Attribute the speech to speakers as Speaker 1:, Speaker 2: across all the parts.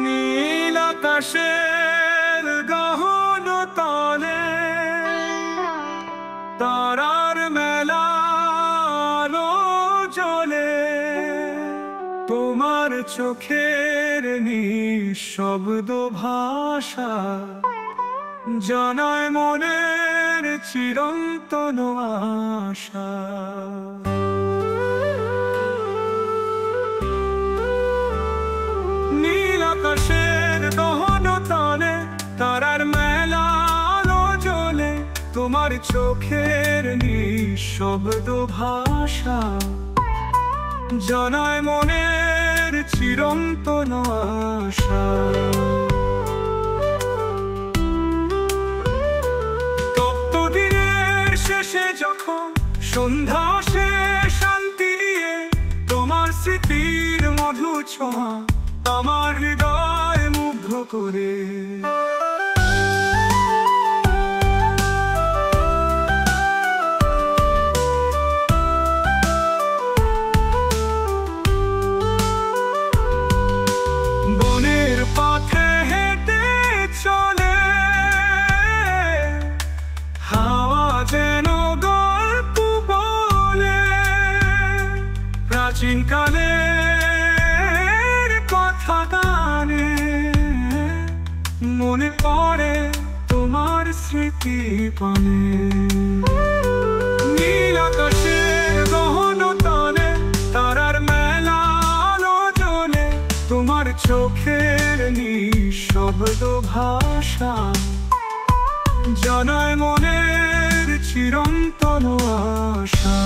Speaker 1: নীল আকাশের গহন তলে তারার মেলা আলো জ্বলে, তোমার চোখের নিঃশব্দ ভাষা জানায় মনের চিরন্তন আশা। নীল আকাশের গহন তলে তারার মেলা আলো জ্বলে, তোমার চোখের নিঃশব্দ ভাষা জানায় মনের চিরন্তন আশা। তপ্ত দিনের শেষে যখন সন্ধ্যা আসে শান্তি নিয়ে, তোমার স্মৃতির মধু ছোঁয়া আমার হৃদয় মুগ্ধ করে। বনের পথে হেঁটে চলে হাওয়া যেন গল্প বলে, প্রাচীন কালের কথা গানে মনে পড়ে তোমার স্মৃতি পানে। নীল আকাশের গহন তলে তারার মেলা আলো জ্বলে, তোমার চোখের নিঃশব্দ ভাষা জানায় মনের চিরন্তন আশা।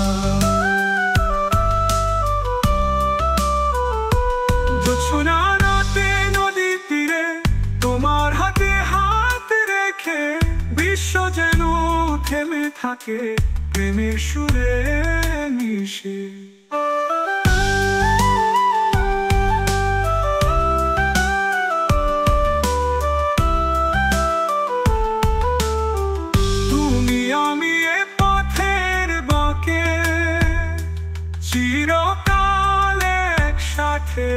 Speaker 1: জোছনা রাতে নদীর তীরে তোমার হাতে হাত রেখে, বিশ্ব যেন থেমে থাকে প্রেমের সুরে মিশে। তুমি আমি এ পথের বাঁকে চিরকাল একসাথে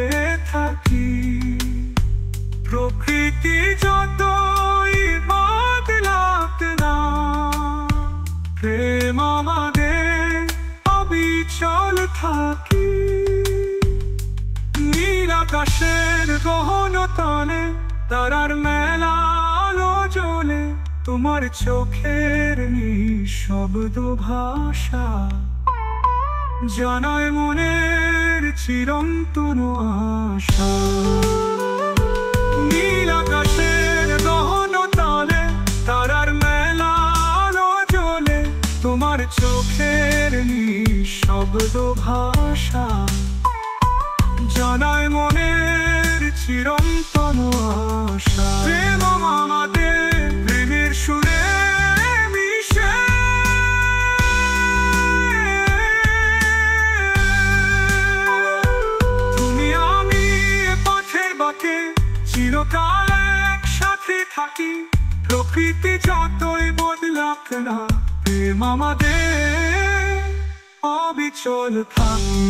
Speaker 1: থাকি, প্রকৃতি যতই বদলাক না প্রেম আমাদের অবিচল থাকি। নীল আকাশের গহন তলে তারার মেলা আলো জ্বলে, তোমার চোখের নিঃশব্দ ভাষা জানায় মনের চিরন্তন আশা। নীল আকাশের গহন তলে তারার মেলা আলো জ্বলে, তোমার চোখের নিঃশব্দ ভাষা জানায় মনের চিরন্তন আশা। প্রেম আমাদের প্রেমের সুরে মিশে, তুমি আমি পথের বাঁকে চিরকাল একসাথে থাকি, প্রকৃতি যতই বদলাক না প্রেম আমাদের অবিচল থাকি।